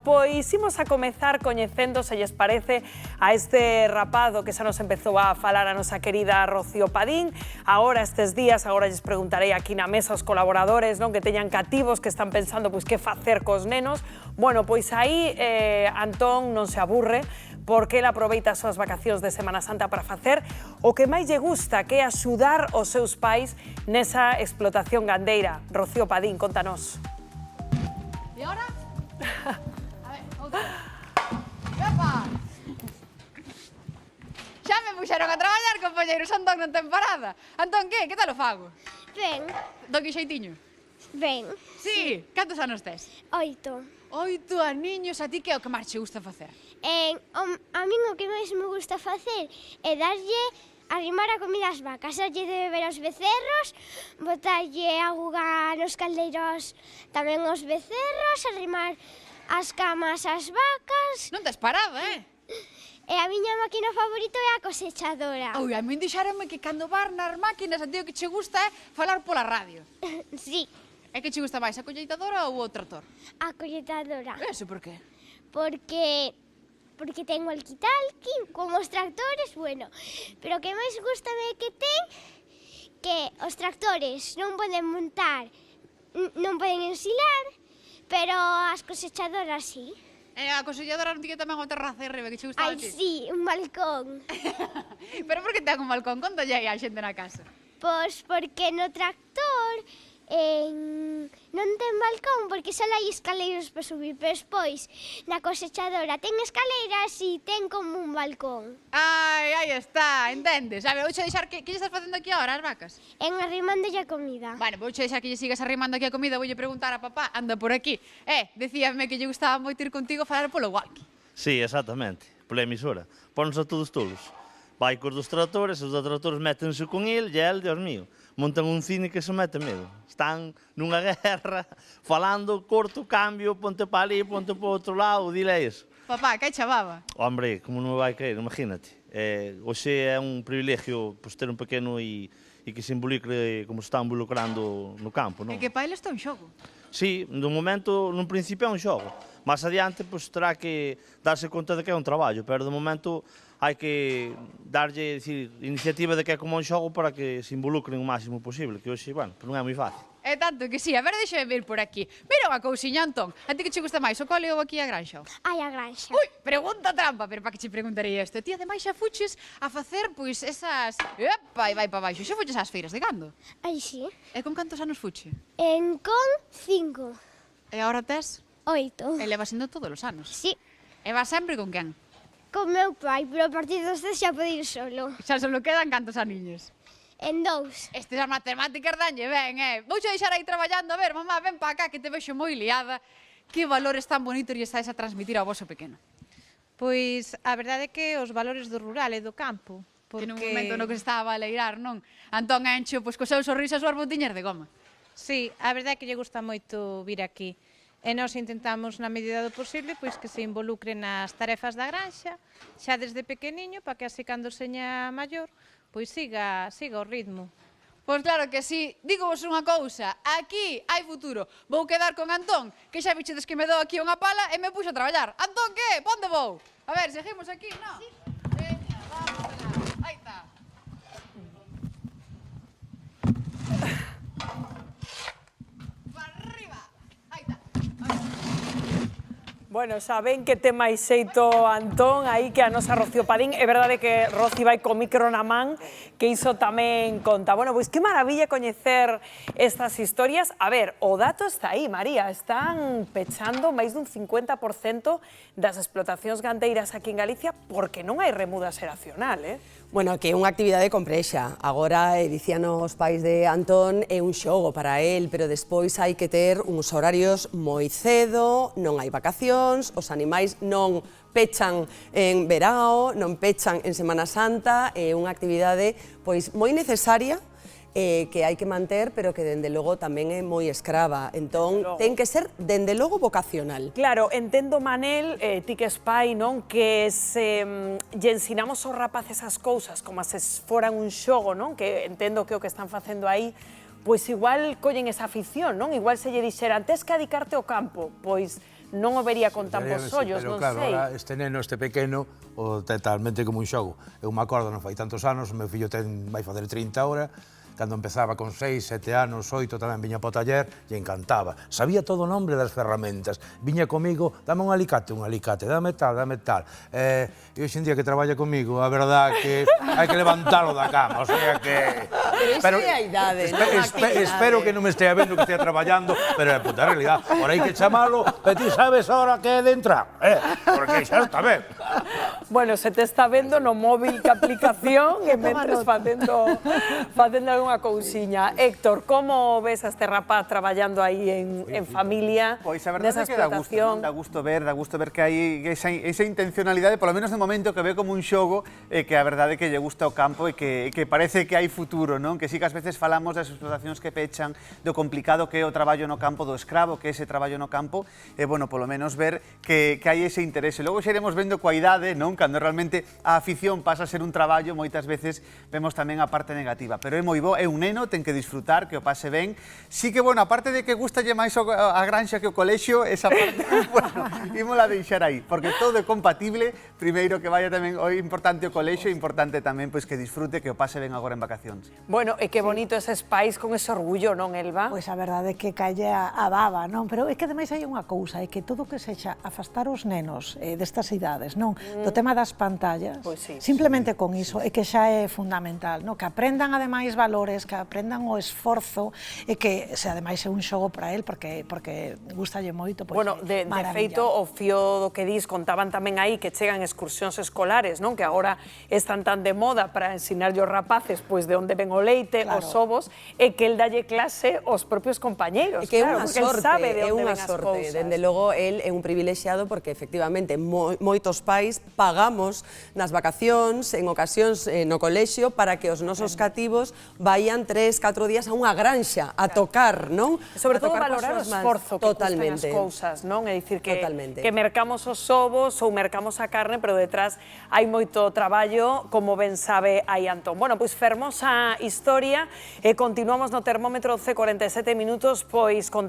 pois imos a comezar coñecendo, se lles parece, a este rapado que xa nos empezou a falar a nosa querida Rocío Padín. Agora, estes días, agora lles preguntarei aquí na mesa aos colaboradores, non, que teñan cativos, que están pensando pois que facer cos nenos. Bueno, pois aí Antón non se aburre, porque ele aproveita as súas vacacións de Semana Santa para facer o que máis lle gusta, que é axudar os seus pais nesa explotación gandeira. Rocío Padín, contanos. E ahora? A ver, outra. Epa! Xa me puxeron a traballar, compañeiros. Antón non ten parada. Antón, que? Que tal o fago? Ben, Do que xeitiño? ben, Sí. Cantos anos tes? 8. 8 aniños. A ti que é o que máis che gusta facer? A min o que máis me gusta facer é darlle arrimar a comida ás vacas, darlle de beber aos becerros, botarlle auga nos caldeiros tamén aos becerros, arrimar as camas ás vacas. Non tes parada, E a miña máquina favorita é a cosechadora. Ui, a min dixaronme que cando vas nas máquinas a ti o que che gusta é falar pola radio. Sí, É que che gusta máis a colleitadora ou o trator? a colleitadora. Eso por qué? Porque ten walkie-talkie, como os tractores, bueno. Pero o que máis gustame é que ten que os tractores non poden montar, non poden ensilar, pero as cosechadoras sí. E a coselladora non tiña tamén o terraza arriba que che gustaba a Ai, ti? sí, un balcón. Pero por que ten un balcón? Contalle aí a xente na casa. Pois porque no tractor non ten balcón porque só hai escaleiros para subir, pero despois na cosechadora ten escaleiras e ten como un balcón. Ai, aí está, entendes? A ver, vouche deixar que lle estás facendo aquí agora as vacas? En arrimándolle a comida. Bueno, vouche deixar que lle sigas arrimando aquí a comida, voulle preguntar a papá, anda por aquí. Decíame que lle gustaba moito ir contigo a falar polo walkie. Sí, exactamente, pola emisora. Pónos a todos tolos. Vai cos dos tratores, os dos tratores métense con el, e el, Dios mío, montan un cine que se mete medo. Están nunha guerra, falando, corto, cambio, ponte para ali, ponte para outro lado, dile iso. Papá, que chavaba? Hombre, como non me vai caer, imagínate. Hoxe é un privilegio pues, ter un pequeno e que se involucre como se está involucrando no campo, non? É que para ele está un xogo. Sí, no momento, no principio é un xogo. Más adiante, pues, terá que darse conta de que é un traballo, pero de momento hai que darlle iniciativa de que é como un xogo para que se involucren o máximo posible, que hoxe, bueno, non é moi fácil. É tanto que sí, a ver, deixa vir por aquí. Mira unha cousiña, Antón, a ti que che gusta máis, o cole ou aquí a granxa? Ai, a granxa. Ui, pregunta trampa, pero para que che preguntarei isto? Ti ademais xa fuches a facer, pois, esas... Epa, e vai para baixo, xa fuches ás feiras de gando? Ai, sí. E con cantos anos fuche? Con 5. E agora tes? 8. E levas indo todos os anos. Sí, E vas sempre con quen? con meu pai, pero a partir dos 10 xa pode ir solo. Xa solo quedan cantos aniños. En 2. Estes as matemáticas danlle ben, Vouche deixar aí traballando, a ver, mamá, ven para cá que te vexo moi liada. Que valores tan bonitos lle estáis a transmitir ao voso pequeno? Pois a verdade é que os valores do rural e do campo. Que nun momento no que se estaba a baleirar, non? Antón encho, pois, co seu sorriso as súas botiñas de goma. Sí, a verdade é que lle gusta moito vir aquí. E nós intentamos, na medida do posible, pois que se involucre nas tarefas da granxa, xa desde pequeniño, para que así cando seña maior, pois siga o ritmo. Pois claro que sí. Dígovos unha cousa, aquí hai futuro. Vou quedar con Antón, que xa bichedes que me dou aquí unha pala e me puxo a traballar. Antón, que? Ponde vou? A ver, seguimos aquí, non? Sí. Veña, vamos alá. Aí está. Bueno, xa ven que ten máis xeito Antón aí que a nosa Rocío Padín. É verdade que Rocío vai co micro na man, que iso tamén conta. Bueno, pois que maravilla coñecer estas historias. A ver, o dato está aí, María. Están pechando máis dun 50% das explotacións gandeiras aquí en Galicia porque non hai remuda xeracional, Bueno, que é unha actividade complexa. Agora, dicían os pais de Antón, é un xogo para el, pero despois hai que ter uns horarios moi cedo, non hai vacacións, os animais non pechan en verao, non pechan en Semana Santa, é unha actividade pois moi necesaria, que hai que manter, pero que dende logo tamén é moi escrava. Entón, ten que ser dende logo vocacional. Claro, entendo, Manel, ti que es pai, non? Que se lle ensinamos aos rapaces as cousas como se foran un xogo, non? Que entendo que o que están facendo aí, pois igual collen esa afición, non? Igual se lle dixeran, tes que adicarte ao campo, pois non o vería con tan bons ollos, pero non claro, sei. ahora este neno, este pequeno, o totalmente como un xogo. Eu me acordo, non fai tantos anos, o meu fillo vai facer 30 ahora, cando empezaba con 6, 7 anos, 8, tamén viña po taller e encantaba. Sabía todo o nombre das ferramentas. Viña comigo, dame un alicate, dame tal, dame tal. E hoxe en día que traballa comigo, a verdad que hai que levantalo da cama, o sea que... Pero iso é a idade, non a actividade. Espero que non me estea vendo que estea traballando, pero é a puta realidad. Ahora hai que chamalo, e ti sabes ahora que é de entrar, porque xa está ben. Bueno, se te está vendo no móvil que aplicación e mentres facendo algunha cousiña. Héctor, como ves a este rapaz traballando aí en familia, Pois a verdade nesa é que dá gusto ver que hai esa intencionalidade, polo menos de momento, que ve como un xogo e que a verdade é que lle gusta o campo e que parece que hai futuro, non? Que sí que ás veces falamos das explotacións que pechan, do complicado que é o traballo no campo, do escravo que é ese traballo no campo, e, bueno, polo menos ver que hai ese interese. Logo xa iremos vendo coa idade, non? Cando realmente a afición pasa a ser un traballo, moitas veces vemos tamén a parte negativa, pero é moi bo, é un neno, ten que disfrutar, que o pase ben. Sí que, bueno, aparte de que gustalle máis a granxa que o colexio, esa parte, bueno, ímola deixar aí, porque todo é compatible, primeiro que vaya tamén, o importante o colexio, importante tamén pois que disfrute, que o pase ben agora en vacacións. Bueno, e que bonito eses pais con ese orgullo, non, Elba? Pois a verdade é que calle a baba, non? Pero é que ademais hai unha cousa, é que todo o que sexa afastar os nenos destas idades, non? Do tema das pantallas, simplemente con iso, é que xa é fundamental, non? Que aprendan ademais valores, que aprendan o esforzo, e que se ademais é un xogo para él, porque gustalle moito, pois Bueno, de feito, o fío do que dis, contaban tamén aí que chegan excursións escolares, non? Que agora están tan de moda para ensinarlle aos rapaces pois de onde ven o leite, os ovos, e que el dalle clase aos propios compañeiros, que é claro, unha porque el sorte, sabe de é onde unha ven as sorte. cousas. Dende logo, el é un privilexiado porque, efectivamente, moitos pais pagamos nas vacacións, en ocasións no colexio, para que os nosos cativos vayan 3, 4 días a unha granxa, a tocar, non? Sobre todo valorar o esforzo que custan as cousas, non? É dicir, que mercamos os ovos ou mercamos a carne, pero detrás hai moito traballo, como ben sabe aí Antón. Bueno, pois fermosa historia, e continuamos no termómetro C47 minutos, pois